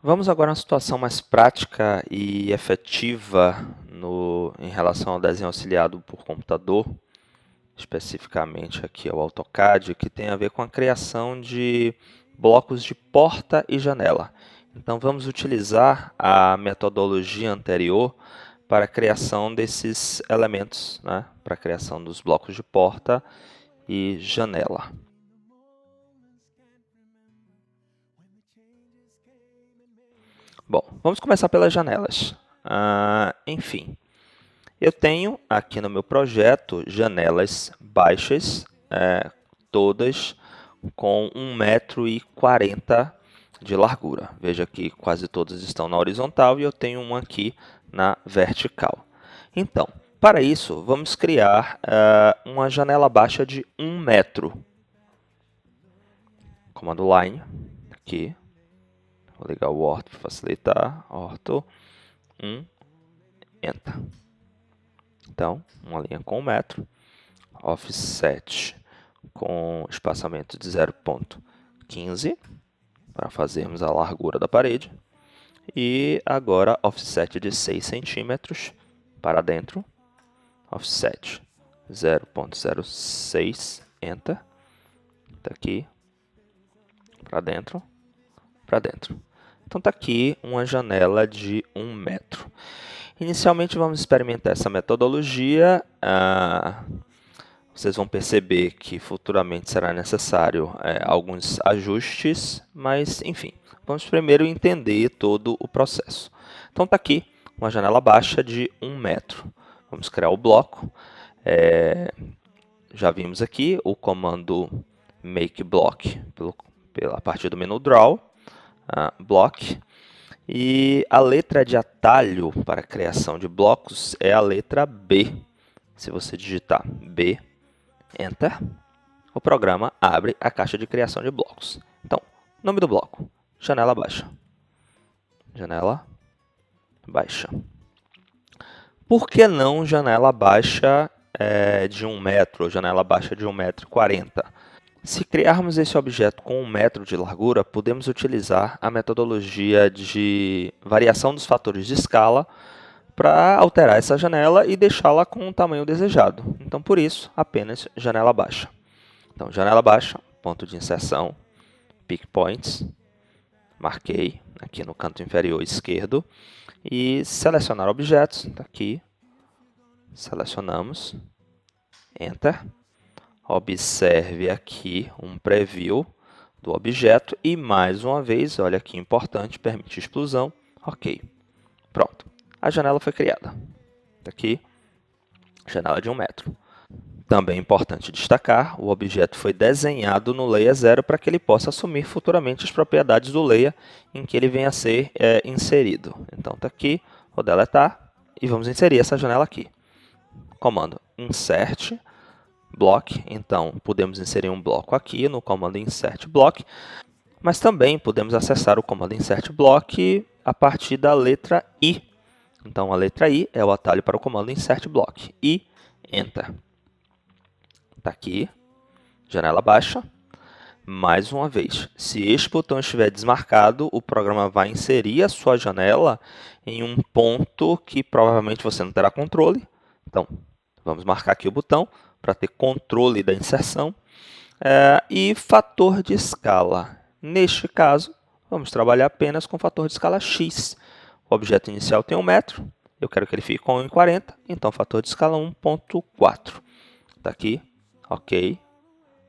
Vamos agora a uma situação mais prática e efetiva em relação ao desenho auxiliado por computador, especificamente aqui ao AutoCAD, que tem a ver com a criação de blocos de porta e janela. Então vamos utilizar a metodologia anterior para a criação desses elementos, né? Para a criação dos blocos de porta e janela. Bom, vamos começar pelas janelas. Enfim, eu tenho aqui no meu projeto janelas baixas, todas com 1,40 m de largura. Veja que quase todas estão na horizontal e eu tenho uma aqui na vertical. Então, para isso, vamos criar uma janela baixa de 1 metro. Comando Line, aqui. Vou ligar o Ortho para facilitar. Ortho 1, Enter. Então, uma linha com 1 metro. Offset com espaçamento de 0,15 para fazermos a largura da parede. E agora offset de 6 centímetros para dentro. Offset 0,06, Enter. Está aqui, para dentro, para dentro. Então está aqui uma janela de 1 metro. Inicialmente vamos experimentar essa metodologia. Vocês vão perceber que futuramente será necessário alguns ajustes, mas enfim, vamos primeiro entender todo o processo. Então está aqui uma janela baixa de 1 metro. Vamos criar o bloco. Já vimos aqui o comando make block a partir do menu Draw, block. E a letra de atalho para a criação de blocos é a letra B. Se você digitar B, Enter, o programa abre a caixa de criação de blocos. Então, nome do bloco, janela baixa. Janela baixa. Por que não janela baixa de 1 metro ou janela baixa de 1,40 m? Se criarmos esse objeto com 1 metro de largura, podemos utilizar a metodologia de variação dos fatores de escala para alterar essa janela e deixá-la com o tamanho desejado. Então, por isso, apenas janela baixa. Então, janela baixa, ponto de inserção, pick points, marquei aqui no canto inferior esquerdo, e selecionar objetos, está aqui, selecionamos, Enter. Observe aqui um preview do objeto e, mais uma vez, olha que importante, permite explosão. Ok. Pronto. A janela foi criada. Está aqui, janela de 1 metro. Também é importante destacar, o objeto foi desenhado no Layer 0 para que ele possa assumir futuramente as propriedades do Layer em que ele venha a ser inserido. Então, está aqui, vou deletar e vamos inserir essa janela aqui. Comando Insert Block, então podemos inserir um bloco aqui no comando Insert Block, mas também podemos acessar o comando Insert Block a partir da letra I. Então a letra I é o atalho para o comando Insert Block. E Enter. Está aqui, janela baixa. Mais uma vez, se este botão estiver desmarcado, o programa vai inserir a sua janela em um ponto que provavelmente você não terá controle. Então, vamos marcar aqui o botão para ter controle da inserção. E fator de escala. Neste caso, vamos trabalhar apenas com fator de escala x. O objeto inicial tem 1 metro, eu quero que ele fique com 1,40, então fator de escala 1,4. Está aqui, ok.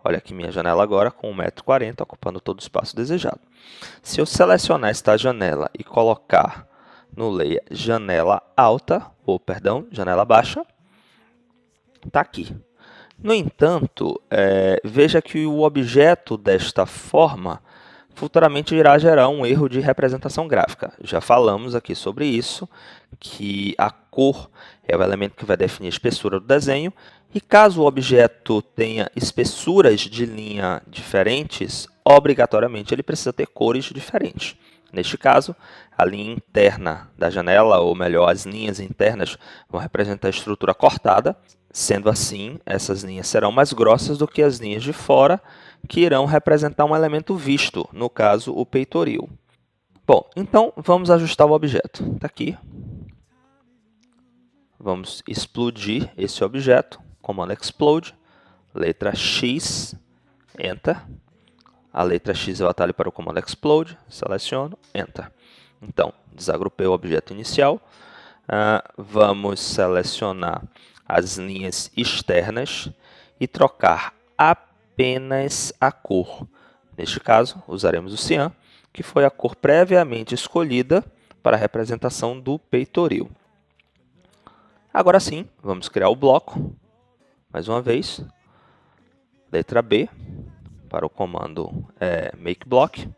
Olha aqui minha janela agora com 1,40 m, ocupando todo o espaço desejado. Se eu selecionar esta janela e colocar no layer janela alta, janela baixa, está aqui. No entanto, veja que o objeto desta forma futuramente irá gerar um erro de representação gráfica. Já falamos aqui sobre isso, que a cor é o elemento que vai definir a espessura do desenho, e caso o objeto tenha espessuras de linha diferentes, obrigatoriamente ele precisa ter cores diferentes. Neste caso, a linha interna da janela, ou melhor, as linhas internas, vão representar a estrutura cortada. Sendo assim, essas linhas serão mais grossas do que as linhas de fora, que irão representar um elemento visto, no caso, o peitoril. Bom, então vamos ajustar o objeto. Está aqui. Vamos explodir esse objeto. Comando Explode. Letra X. Enter. A letra X é o atalho para o comando Explode. Seleciono. Enter. Então, desagrupei o objeto inicial. Vamos selecionar as linhas externas e trocar apenas a cor. Neste caso, usaremos o cian, que foi a cor previamente escolhida para a representação do peitoril. Agora sim, vamos criar o bloco. Mais uma vez, letra B, para o comando makeBlock.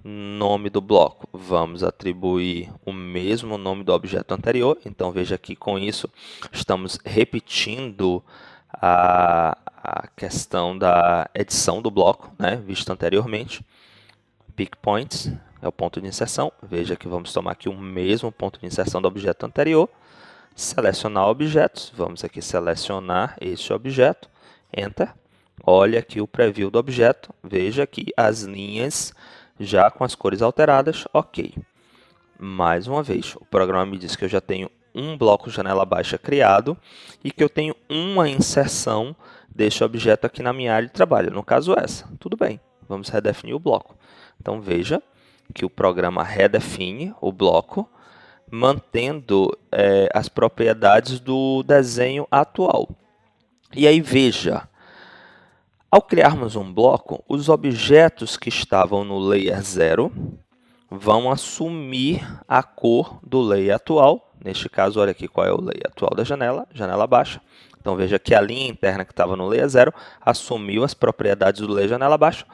Nome do bloco, vamos atribuir o mesmo nome do objeto anterior. Então, veja que com isso estamos repetindo a questão da edição do bloco, né, visto anteriormente. Pick Points é o ponto de inserção. Veja que vamos tomar aqui o mesmo ponto de inserção do objeto anterior. Selecionar objetos. Vamos aqui selecionar este objeto. Enter. Olha aqui o preview do objeto. Veja aqui as linhas já com as cores alteradas. Ok. Mais uma vez, o programa me diz que eu já tenho um bloco janela baixa criado e que eu tenho uma inserção deste objeto aqui na minha área de trabalho. No caso, essa. Tudo bem. Vamos redefinir o bloco. Então, veja que o programa redefine o bloco, mantendo as propriedades do desenho atual. E aí, veja, ao criarmos um bloco, os objetos que estavam no layer 0 vão assumir a cor do layer atual. Neste caso, olha aqui qual é o layer atual da janela, janela baixa. Então, veja que a linha interna que estava no layer 0 assumiu as propriedades do layer janela baixa.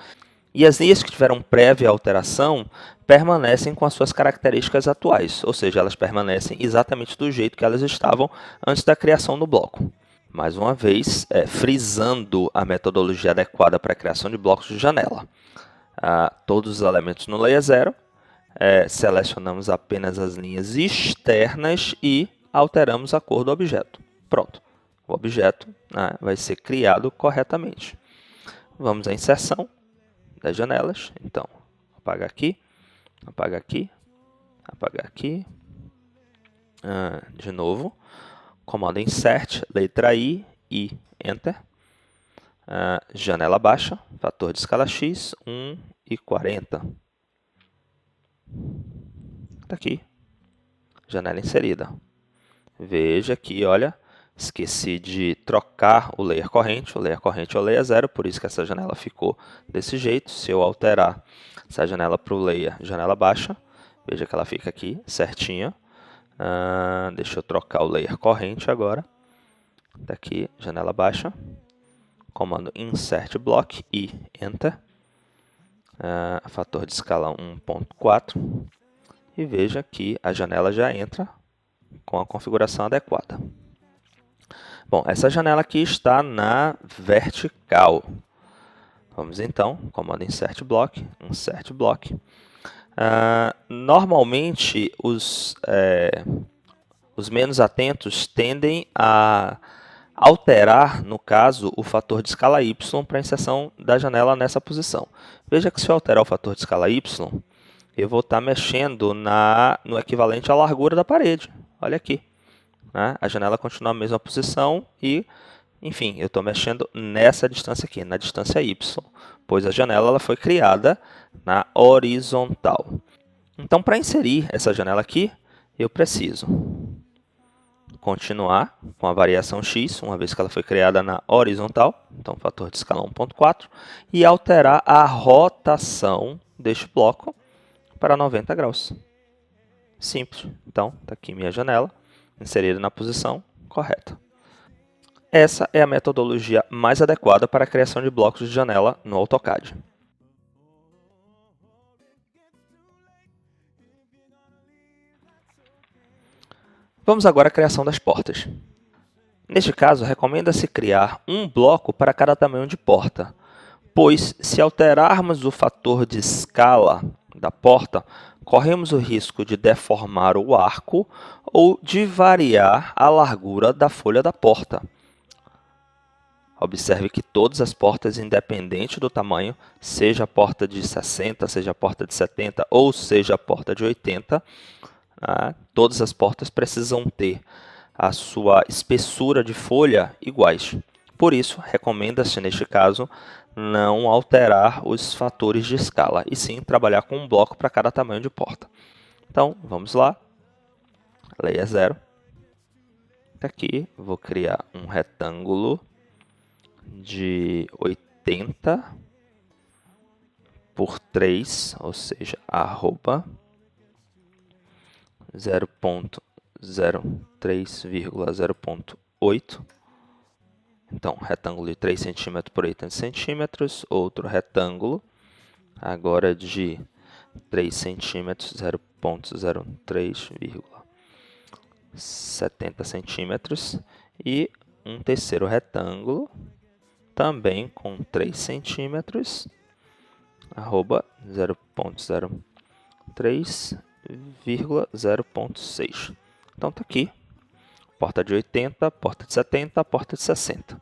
E as linhas que tiveram prévia alteração permanecem com as suas características atuais, ou seja, elas permanecem exatamente do jeito que elas estavam antes da criação do bloco. Mais uma vez, frisando a metodologia adequada para a criação de blocos de janela. Todos os elementos no layer 0, selecionamos apenas as linhas externas e alteramos a cor do objeto. Pronto, o objeto vai ser criado corretamente. Vamos à inserção das janelas. Então, apagar aqui, apagar aqui, apagar aqui. De novo, comando Insert, letra I, Enter. Janela baixa, fator de escala X, 1,40. Está aqui, janela inserida. Veja aqui, olha, esqueci de trocar o layer corrente. O layer corrente é o layer 0, por isso que essa janela ficou desse jeito. Se eu alterar essa janela para o layer janela baixa, veja que ela fica aqui certinha. Deixa eu trocar o layer corrente agora. Daqui, janela baixa. Comando Insert Block e Enter. Fator de escala 1.4. E veja que a janela já entra com a configuração adequada. Bom, essa janela aqui está na vertical. Vamos então, comando Insert Block, Insert Block. Normalmente, os menos atentos tendem a alterar, no caso, o fator de escala Y para a inserção da janela nessa posição. Veja que se eu alterar o fator de escala Y, eu vou estar mexendo no equivalente à largura da parede. Olha aqui. A janela continua na mesma posição e, enfim, eu estou mexendo nessa distância aqui, na distância Y, pois a janela ela foi criada na horizontal. Então, para inserir essa janela aqui, eu preciso continuar com a variação X, uma vez que ela foi criada na horizontal, então fator de escala 1.4, e alterar a rotação deste bloco para 90 graus. Simples. Então, está aqui minha janela, inserida na posição correta. Essa é a metodologia mais adequada para a criação de blocos de janela no AutoCAD. Vamos agora à criação das portas. Neste caso, recomenda-se criar um bloco para cada tamanho de porta, pois se alterarmos o fator de escala da porta, corremos o risco de deformar o arco ou de variar a largura da folha da porta. Observe que todas as portas, independente do tamanho, seja a porta de 60, seja a porta de 70 ou seja a porta de 80, todas as portas precisam ter a sua espessura de folha iguais. Por isso, recomenda-se, neste caso, não alterar os fatores de escala, e sim trabalhar com um bloco para cada tamanho de porta. Então, vamos lá. Layer 0. Aqui, vou criar um retângulo de 80 por 3, ou seja, arroba 0.03,0.8. Então, retângulo de 3 cm por 80 cm, outro retângulo, agora de 3 cm, 0.03,70 cm, e um terceiro retângulo, também com 3 cm, arroba 0.03,0.6. Então, está aqui, porta de 80, porta de 70, porta de 60.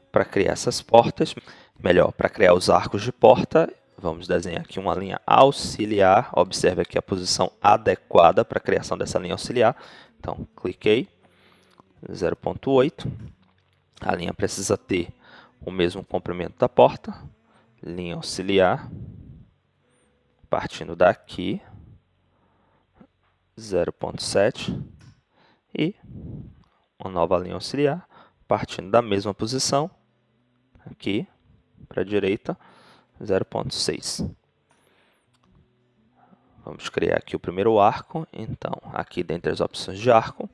Para criar essas portas, melhor, para criar os arcos de porta, vamos desenhar aqui uma linha auxiliar. Observe aqui a posição adequada para a criação dessa linha auxiliar. Então, cliquei, 0.8. A linha precisa ter o mesmo comprimento da porta. Linha auxiliar, partindo daqui, 0.7. E uma nova linha auxiliar, partindo da mesma posição, aqui para a direita, 0.6. Vamos criar aqui o primeiro arco. Então, aqui dentre as opções de arco,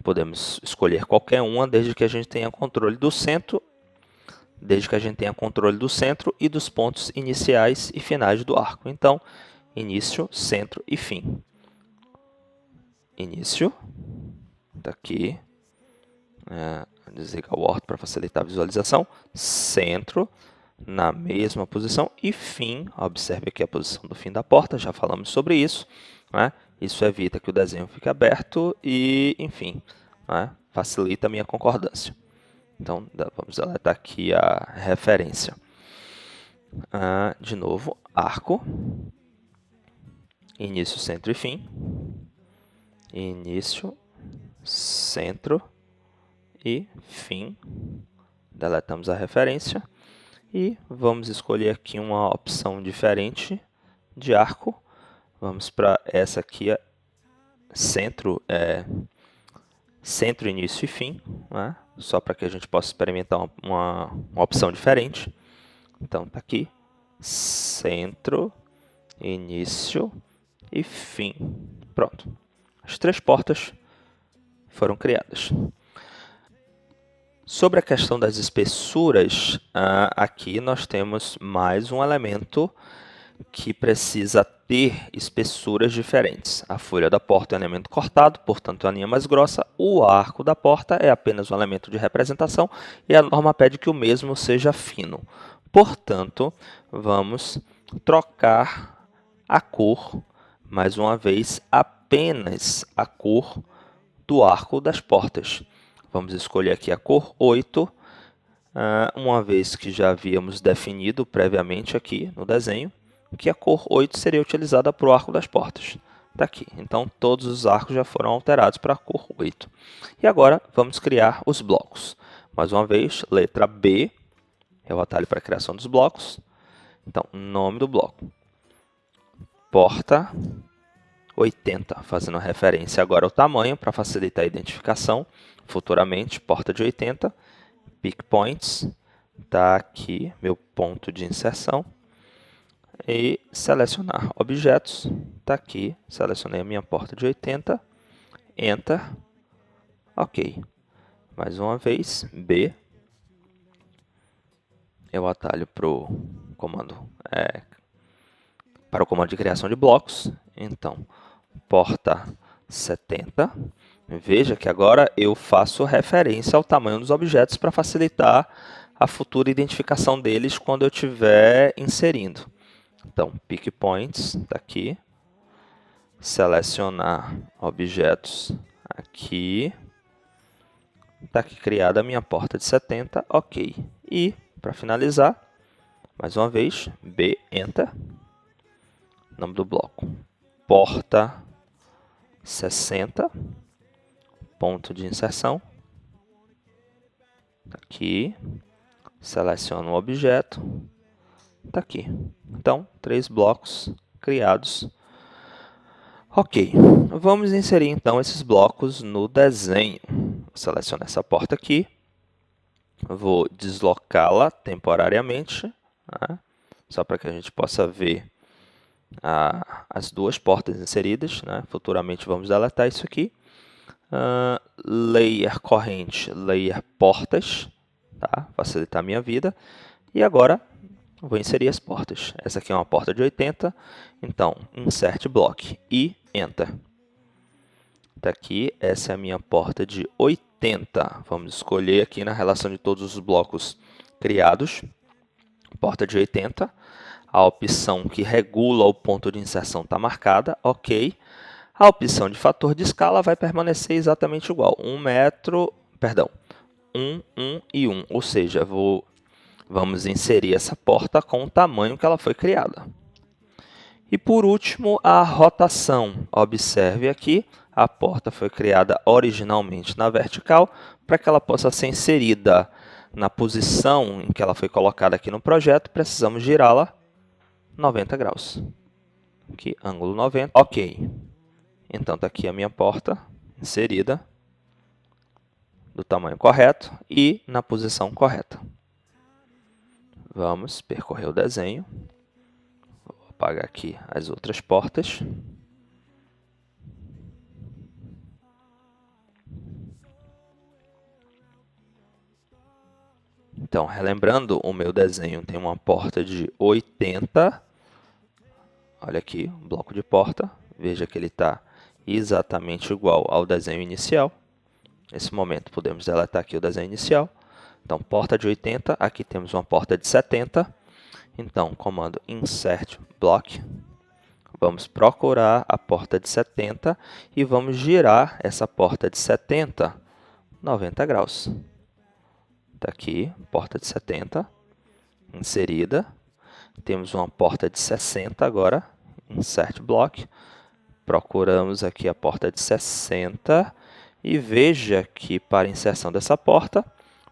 podemos escolher qualquer uma, desde que a gente tenha controle do centro, e dos pontos iniciais e finais do arco. Então, início, centro e fim. Início, daqui, desligar o orto para facilitar a visualização, centro, na mesma posição, e fim. Observe aqui a posição do fim da porta, já falamos sobre isso. Isso evita que o desenho fique aberto e, enfim, facilita a minha concordância. Então, vamos deletar aqui a referência. De novo, arco, início, centro e fim. Início, centro e fim. Deletamos a referência. E vamos escolher aqui uma opção diferente de arco. Vamos para essa aqui, centro, início e fim, só para que a gente possa experimentar uma opção diferente. Então, está aqui, centro, início e fim. Pronto. As 3 portas foram criadas. Sobre a questão das espessuras, aqui nós temos mais um elemento que precisa ter espessuras diferentes. A folha da porta é um elemento cortado, portanto, a linha mais grossa. O arco da porta é apenas um elemento de representação e a norma pede que o mesmo seja fino. Portanto, vamos trocar a cor, mais uma vez, apenas a cor do arco das portas. Vamos escolher aqui a cor 8, uma vez que já havíamos definido previamente aqui no desenho, que a cor 8 seria utilizada para o arco das portas. Está aqui. Então, todos os arcos já foram alterados para a cor 8. E agora, vamos criar os blocos. Mais uma vez, letra B é o atalho para a criação dos blocos. Então, nome do bloco. Porta 80, fazendo referência agora ao tamanho para facilitar a identificação. Futuramente, porta de 80. Pick Points, está aqui meu ponto de inserção. E selecionar objetos, está aqui, selecionei a minha porta de 80. Enter. Ok. Mais uma vez, B. Eu atalho para o comando de criação de blocos. Então, porta 70. Veja que agora eu faço referência ao tamanho dos objetos para facilitar a futura identificação deles quando eu estiver inserindo. Então, Pick Points, está aqui. Selecionar objetos aqui. Está aqui criada a minha porta de 70, ok. E, para finalizar, mais uma vez, B, Enter. Nome do bloco, porta 60, ponto de inserção. Aqui, seleciono o objeto, está aqui. Então, 3 blocos criados. Ok, vamos inserir então esses blocos no desenho. Vou selecionar essa porta aqui, vou deslocá-la temporariamente, né? Só para que a gente possa ver as 2 portas inseridas, né? Futuramente vamos deletar isso aqui. Layer corrente, layer portas, tá? Facilitar a minha vida. E agora vou inserir as portas. Essa aqui é uma porta de 80, então insert block e enter. Tá aqui, essa é a minha porta de 80. Vamos escolher aqui na relação de todos os blocos criados, porta de 80. A opção que regula o ponto de inserção está marcada, ok. A opção de fator de escala vai permanecer exatamente igual, 1 metro, perdão, 1, 1 e 1, ou seja, vamos inserir essa porta com o tamanho que ela foi criada. E por último, a rotação. Observe aqui, a porta foi criada originalmente na vertical, para que ela possa ser inserida na posição em que ela foi colocada aqui no projeto, precisamos girá-la 90 graus. Aqui, ângulo 90. Ok. Então, está aqui a minha porta inserida do tamanho correto e na posição correta. Vamos percorrer o desenho. Vou apagar aqui as outras portas. Então, relembrando, o meu desenho tem uma porta de 80. Olha aqui, um bloco de porta. Veja que ele está exatamente igual ao desenho inicial. Nesse momento, podemos deletar aqui o desenho inicial. Então, porta de 80, aqui temos uma porta de 70. Então, comando insert block. Vamos procurar a porta de 70 e vamos girar essa porta de 70 90 graus. Está aqui, porta de 70, inserida. Temos uma porta de 60 agora, insert block. Procuramos aqui a porta de 60 e veja que para a inserção dessa porta,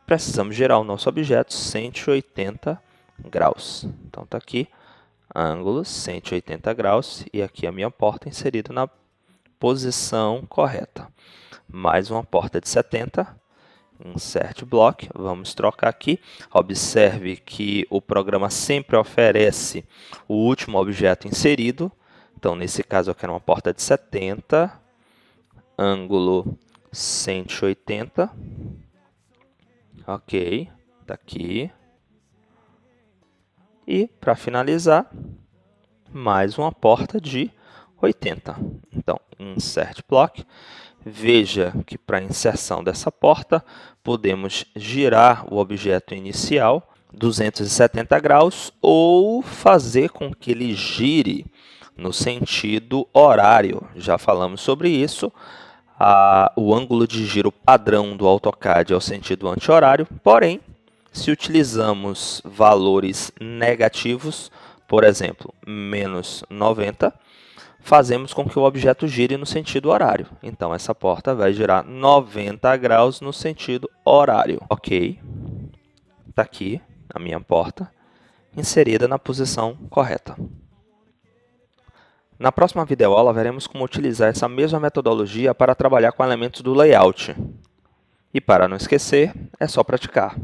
precisamos girar o nosso objeto 180 graus. Então, está aqui, ângulo 180 graus e aqui a minha porta inserida na posição correta. Mais uma porta de 70, insert block, vamos trocar aqui. Observe que o programa sempre oferece o último objeto inserido. Então, nesse caso, eu quero uma porta de 70, ângulo 180. Ok, está aqui. E, para finalizar, mais uma porta de 80. Então, insert block. Veja que para a inserção dessa porta, podemos girar o objeto inicial 270 graus ou fazer com que ele gire no sentido horário. Já falamos sobre isso. O ângulo de giro padrão do AutoCAD é o sentido anti-horário, porém, se utilizamos valores negativos, por exemplo, menos 90, fazemos com que o objeto gire no sentido horário. Então, essa porta vai girar 90 graus no sentido horário. Ok, está aqui a minha porta, inserida na posição correta. Na próxima videoaula, veremos como utilizar essa mesma metodologia para trabalhar com elementos do layout. E para não esquecer, é só praticar.